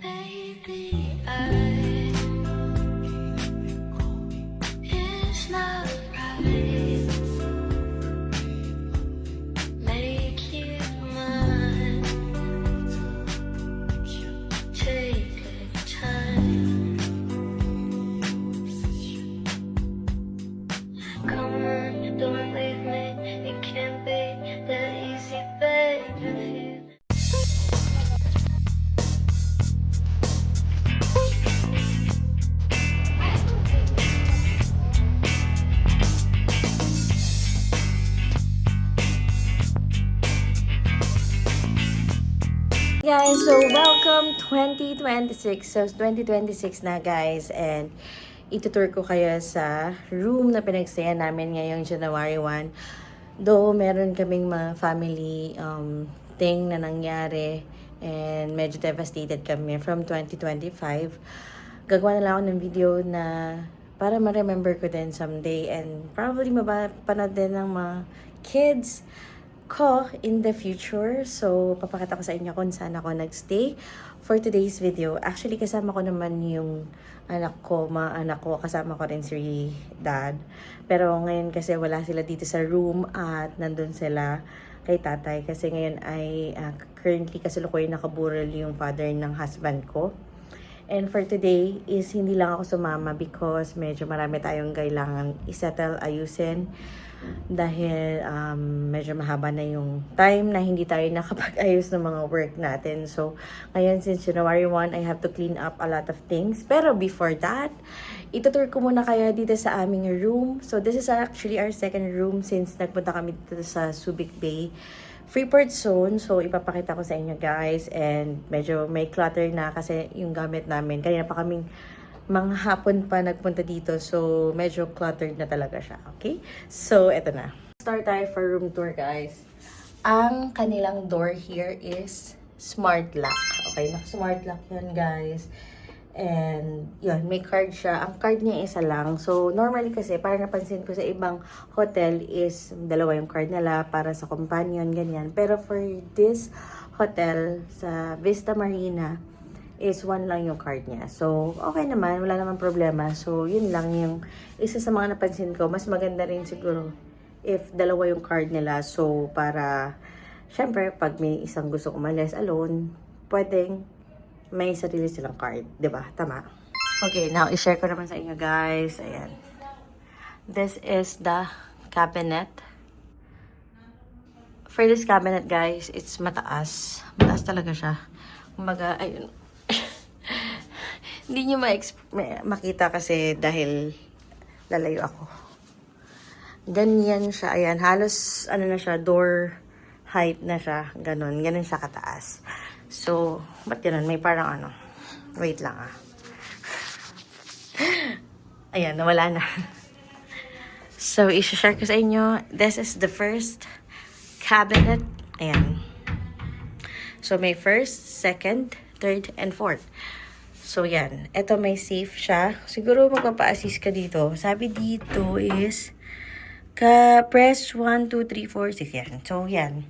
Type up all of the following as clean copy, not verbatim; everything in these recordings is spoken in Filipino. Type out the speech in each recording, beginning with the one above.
Maybe it's not right. Make it mine. Take your time. Come on, don't leave me. It can't be that easy, baby. Guys, so welcome 2026. So 2026 na guys, and itutur ko kayo sa room na pinagstaya namin ngayong January 1. Though meron kaming mga family thing na nangyari and medyo devastated kami from 2025. Gagawa na lang ako ng video na para ma-remember ko din someday and probably mapanood din ng mga kids ko in the future. So, papakita ko sa inyo kung saan ako nagstay for today's video. Actually, kasama ko naman yung mga anak ko. Kasama ko rin si dad. Pero ngayon kasi wala sila dito sa room at nandun sila kay tatay. Kasi ngayon ay currently kasalukuyan nakaburol yung father ng husband ko. And for today is hindi lang ako sumama because medyo marami tayong kailangan isettle, ayusin. Dahil medyo mahaba na yung time na hindi tayo nakapag-ayos ng mga work natin. So, ngayon since January 1, I have to clean up a lot of things. Pero before that, itutur ko muna kayo dito sa aming room. So, this is actually our second room since nagpunta kami dito sa Subic Bay Freeport Zone. So, ipapakita ko sa inyo guys. And medyo may clutter na kasi yung gamit namin. Kanina pa kaming mga hapon pa nagpunta dito. So, medyo cluttered na talaga siya. Okay? So, eto na. Start tayo for room tour, guys. Ang kanilang door here is smart lock. Okay? Naka-smart lock yun, guys. And, yun, may card siya. Ang card niya isa lang. So, normally kasi, parang napansin ko sa ibang hotel is dalawa yung card nila para sa companion, ganyan. Pero for this hotel sa Vista Marina, is one lang yung card niya. So, okay naman. Wala naman problema. So, yun lang yung isa sa mga napansin ko. Mas maganda rin siguro if dalawa yung card nila. So, para, syempre, pag may isang gusto umalis alone, pwedeng may sarili silang card. Diba? Tama? Okay, now, i-share ko naman sa inyo, guys. Ayan. This is the cabinet. For this cabinet, guys, it's mataas. Mataas talaga siya. Kumbaga, ayun. Hindi nyo makita kasi dahil lalayo ako. Ganyan siya. Ayan, halos ano na siya, door height na siya. Ganon siya kataas. So, ba't ganun? May parang ano. Wait lang Ayan, nawala na. So, i-share ko sa inyo. This is the first cabinet. Ayan. So, may first, second, third, and fourth. So, yan. Ito may safe siya. Siguro magpapa-assist ka dito. Sabi dito is press 1, 2, 3, 4, 6. Yan. So, yan.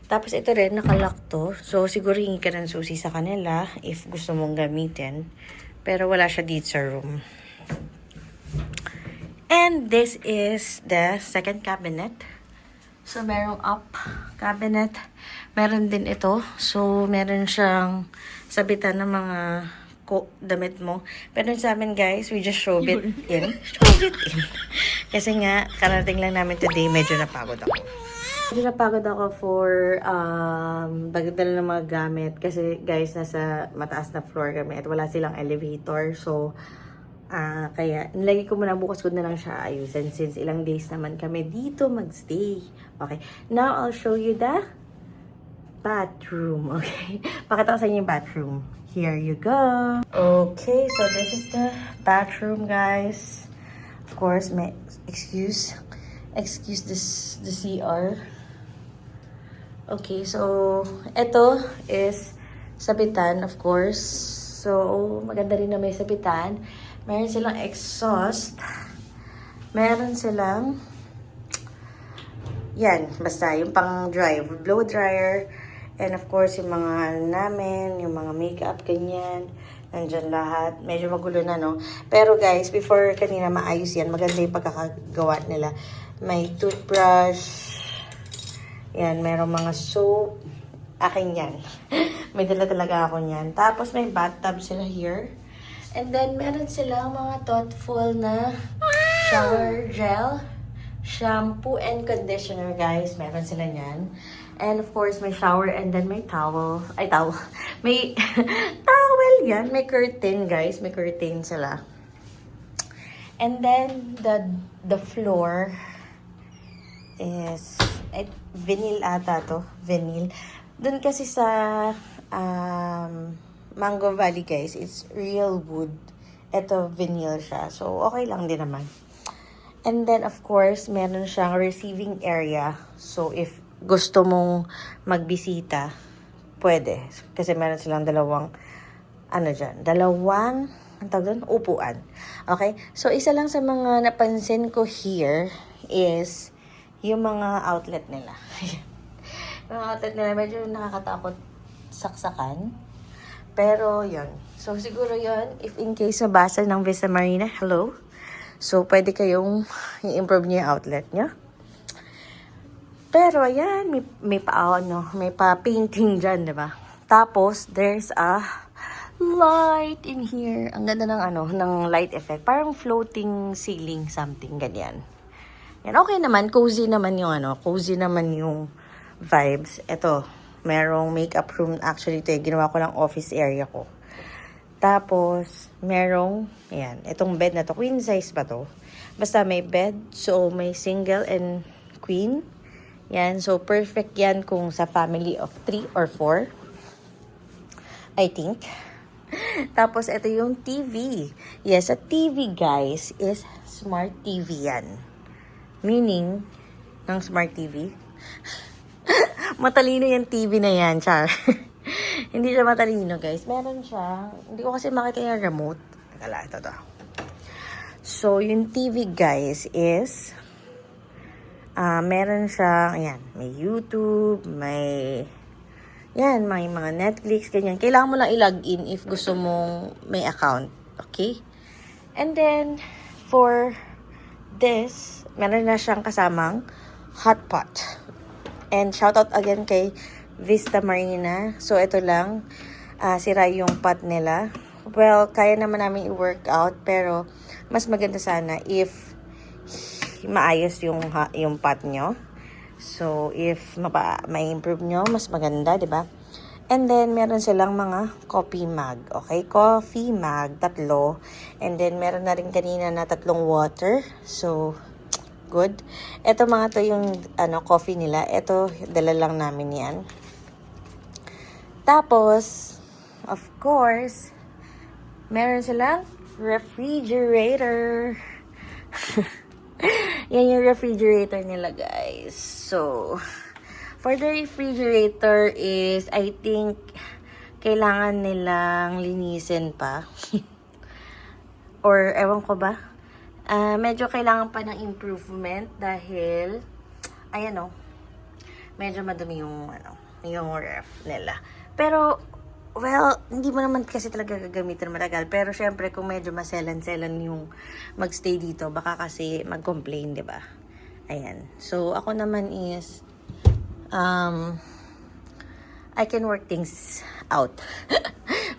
Tapos, ito rin, nakalock to. So, siguro hingi ka ng susi sa kanila if gusto mong gamitin. Pero, wala siya dito sa room. And this is the second cabinet. So, merong up cabinet. Meron din ito. So, meron siyang sabitan ng mga damit mo. Pero sa amin, guys, we just shove it in. Shove it in. Kasi nga, karating lang namin today, medyo napagod ako. Medyo napagod ako for pagdala ng mga gamit. Kasi, guys, nasa mataas na floor kami at wala silang elevator. So, kaya, nilagay ko muna, bukas ko na lang siya ayusin since ilang days naman kami dito magstay. Okay. Now, I'll show you the bathroom. Okay. Pakita ko sa inyo yung bathroom. Here you go. Okay, so this is the bathroom, guys. Of course, may excuse this the CR. Okay, so ito is sabitan, of course. So maganda rin na may sabitan. Meron silang exhaust. Meron silang yan, basta yung pang dry, blow dryer. And of course, yung mga namin, yung mga makeup, ganyan. Nandyan lahat. Medyo magulo na, no? Pero guys, before kanina maayos yan, maganda yung pagkakagawa nila. May toothbrush. Yan, merong mga soap. Akin yan. May dala talaga ako yan. Tapos may bathtub sila here. And then, meron silang mga thoughtful na shower gel, shampoo, and conditioner, guys. Meron sila niyan. And of course, may shower and then may towel. Ay, towel. May towel yan. May curtain, guys. May curtain sila. And then, the floor is vinyl ata to. Vinyl. Doon kasi sa Mango Valley, guys, it's real wood. Ito, vinyl siya. So, okay lang din naman. And then, of course, meron siyang receiving area. So, if gusto mong magbisita, pwede. Kasi meron silang dalawang ang tawag doon? Upuan. Okay? So, isa lang sa mga napansin ko here is yung mga outlet nila. Yung outlet nila, medyo nakakatakot saksakan. Pero, yun. So, siguro yun, if in case mabasa ng Vista Marina, hello. So, pwede kayong i-improve niyo yung outlet niyo. Pero, ayan, may pa-painting dyan, diba? Tapos, there's a light in here. Ang ganda ng light effect. Parang floating ceiling, something, ganyan. Yan, okay naman. Cozy naman yung vibes. Ito, merong makeup room. Actually, ito ginawa ko lang office area ko. Tapos, merong, ayan, itong bed na to. Queen size ba to? Basta may bed. So, may single and queen. Yan. So, perfect yan kung sa family of 3 or 4. I think. Tapos, ito yung TV. Yes, a TV, guys, is smart TV yan. Meaning, ng smart TV, matalino yung TV na yan, char. Hindi siya matalino, guys. Meron siya. Hindi ko kasi makita yung remote. Teka, ito to. So, yung TV, guys, is meron siya, ayan, may YouTube, may mga Netflix, ganyan. Kailangan mo lang i-login if gusto mong may account. Okay? And then, for this, meron na siyang kasamang hotpot. And shoutout again kay Vista Marina. So, ito lang. Sira yung pot nila. Well, kaya naman namin i-workout. Pero, mas maganda sana if maayos yung pot nyo. So, if ma-improve nyo, mas maganda, di ba? And then, meron silang mga coffee mug. Okay? Coffee mug, 3. And then, meron na rin kanina na 3 water. So, good. Ito mga to yung coffee nila. Ito, dala lang namin yan. Tapos, of course, meron silang refrigerator. Yan yung refrigerator nila, guys. So, for the refrigerator is, I think, kailangan nilang linisin pa. Or, ewan ko ba? Medyo kailangan pa ng improvement dahil, ayan medyo madumi yung ref nila. Pero, well, hindi mo naman kasi talaga gagamitin matagal. Pero, syempre, kung medyo maselan-selan yung magstay dito, baka kasi mag-complain, di ba? Ayan. So, ako naman is, I can work things out.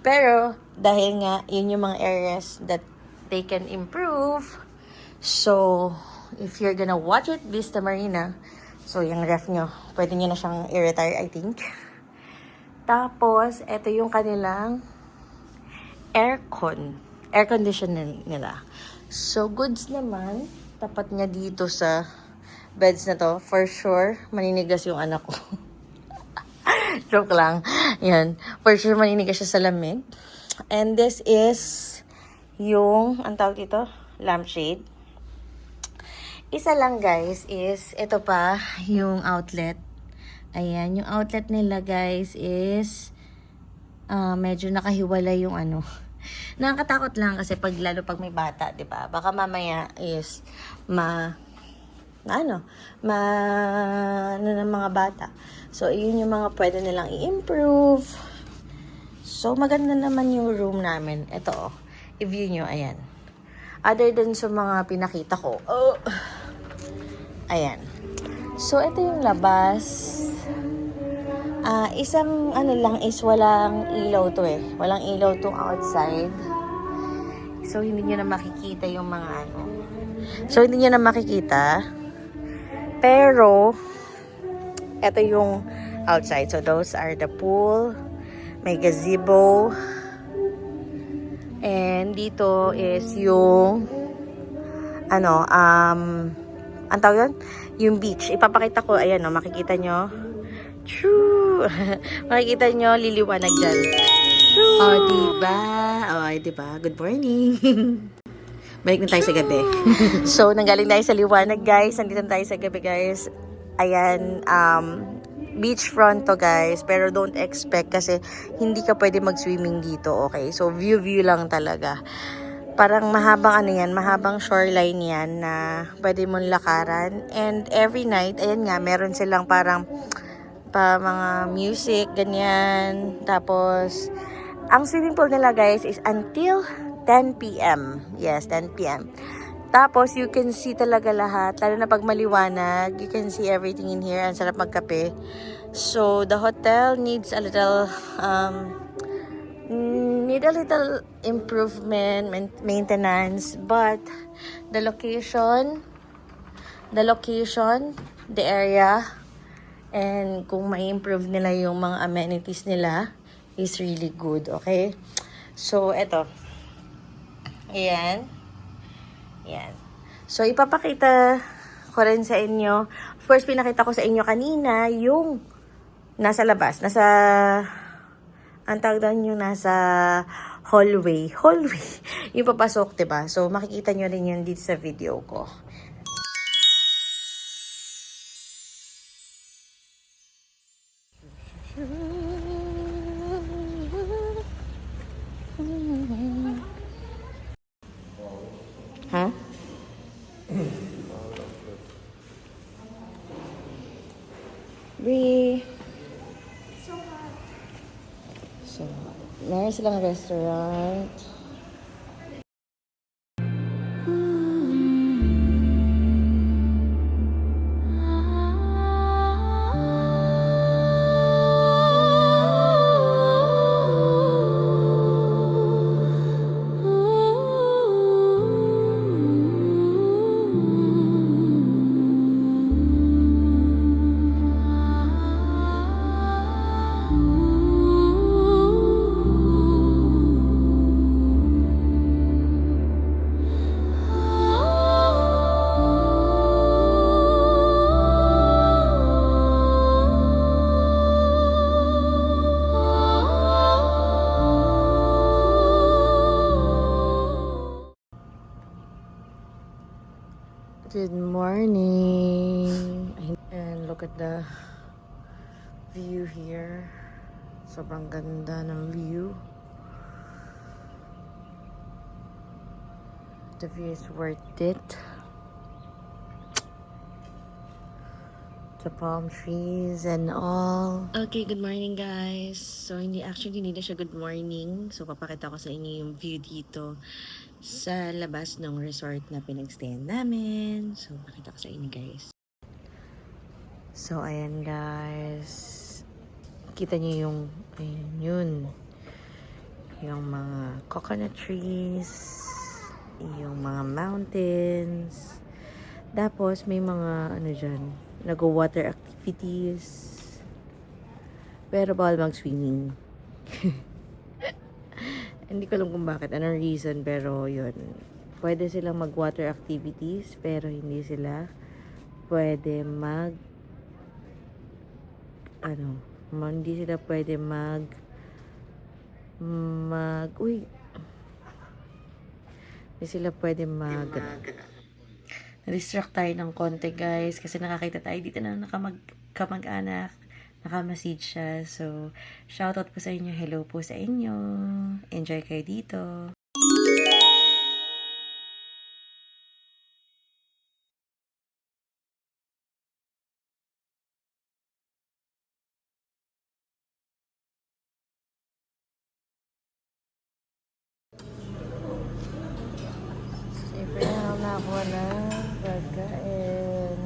Pero, dahil nga, yun yung mga areas that they can improve. So, if you're gonna watch it, Vista Marina, so, yung ref nyo, pwede nyo na siyang i-retire, I think. Tapos, ito yung kanilang air conditioning nila. So, goods naman. Tapat niya dito sa beds na to. For sure, maninigas yung anak ko. Joke lang. Yan. For sure, maninigas siya sa lamig. And this is yung, ang tawag dito, lampshade. Isa lang, guys, is, ito pa, yung outlet. Ayan, yung outlet nila, guys, is medyo nakahiwalay yung Nakakatakot lang kasi lalo pag may bata, 'di ba? Baka mamaya is ng mga bata. So, yun yung mga pwede nilang i-improve. So, maganda naman yung room namin. Ito, i-view nyo, ayan. Other than sa mga pinakita ko. Oh. Ayan. So, ito yung labas. Isang ano lang is walang ilaw to eh. Walang ilaw tong outside. So, hindi nyo na makikita yung mga ano. So, hindi nyo na makikita. Pero, ito yung outside. So, those are the pool. May gazebo. And dito is yung ano, ang tawag yun? Yung beach. Ipapakita ko, ayan o, makikita nyo. True! Makikita nyo, liliwanag dyan. True! O, diba? O, diba? Good morning! Balik na tayo sa gabi. So, nanggaling tayo sa liwanag, guys. Nandito tayo sa gabi, guys. Ayan, beachfront to, guys. Pero don't expect kasi hindi ka pwede mag-swimming dito, okay? So, view lang talaga. Parang mahabang ano yan, mahabang shoreline yan na pwede mong lakaran. And every night, ayan nga, meron silang parang mga music, ganyan. Tapos, ang swimming pool nila, guys, is until 10 p.m. Yes, 10 p.m. Tapos, you can see talaga lahat. Lalo na pag maliwanag, you can see everything in here. Ang sarap magkape. So, the hotel needs a little, improvement, maintenance. But, the location, the area, and kung ma-improve nila yung mga amenities nila, is really good, okay? So, eto. Ayan. Ayan. So, ipapakita ko rin sa inyo. First, pinakita ko sa inyo kanina yung nasa labas. Ang tawag doon yung nasa hallway. Yung papasok, diba? So, makikita nyo rin yun dito sa video ko. Ha? Bree. So, meron silang restaurant. Good morning. And look at the view here. Sobrang ganda ng view. The view is worth it. The palm trees and all. Okay, good morning guys. So hindi na siya good morning. So papakita ko sa inyo yung view dito sa labas ng resort na pinagstayan namin. So pakita ko sa inyo guys. So ayan guys. Kita niyo yung ayun yun. Yung mga coconut trees, yung mga mountains. Tapos may mga ano dyan, nag-water activities. Pero bawal mag-swimming. Hindi ko alam kung bakit, anong reason, pero yun. Pwede silang mag-water activities, pero hindi sila pwede hindi sila pwede hindi sila pwede na-distract tayo ng konti guys kasi nakakita tayo dito na kamag-anak, nakamasid siya. So, shoutout po sa inyo, hello po sa inyo, enjoy kayo dito. ako ng pagkain.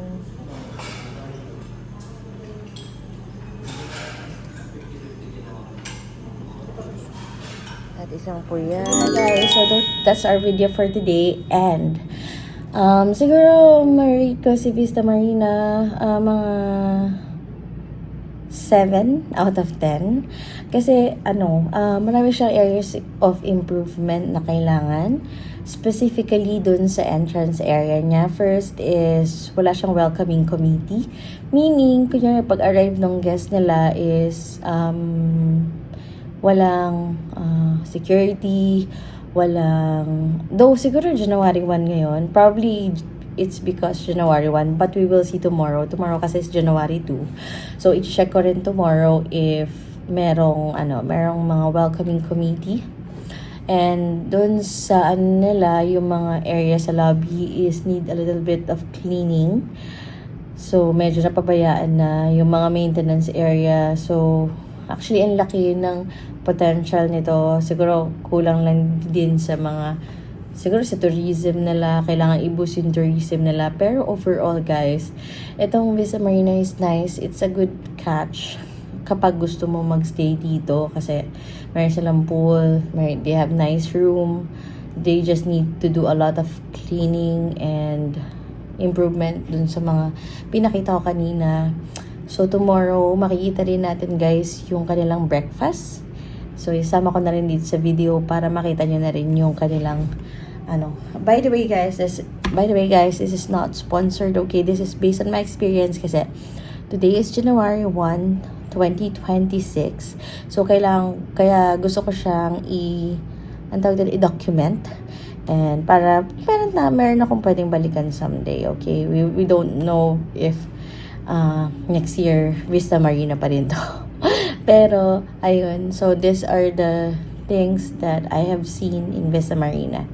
At isang po yan. Guys, so that's our video for today. And, siguro, marate ko si Vista Marina, mga 7 out of 10. Kasi, marami siyang areas of improvement na kailangan. Specifically, dun sa entrance area niya. First is, wala siyang welcoming committee. Meaning, kunyari, pag-arrive ng guest nila is, walang security, though siguro January 1 ngayon, probably it's because January 1, but we will see tomorrow. Tomorrow kasi is January 2. So, i-check ko rin tomorrow if merong mga welcoming committee. And dun sa nila, yung mga area sa lobby is need a little bit of cleaning. So, medyo napabayaan na yung mga maintenance area. So, actually, ang laki ng potential nito. Siguro, kulang lang din sa siguro sa tourism nila. Kailangan i-boost yung tourism nila. Pero overall, guys, itong Vista Marina is nice. It's a good catch kapag gusto mo magstay dito. Kasi, meron silang pool. They have nice room. They just need to do a lot of cleaning and improvement dun sa mga pinakita ko kanina. So, tomorrow, makikita rin natin, guys, yung kanilang breakfast. So, isama ko na rin dito sa video para makita nyo na rin yung kanilang, By the way, guys, this is not sponsored, okay? This is based on my experience kasi today is January 1, 2026. So, kaya gusto ko siyang i-document. And para meron akong pwedeng balikan someday, okay? We don't know if next year, Vista Marina pa rin to. Pero, ayun. So, these are the things that I have seen in Vista Marina.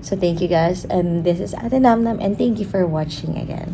So, thank you guys. And this is Ate Namnam. And thank you for watching again.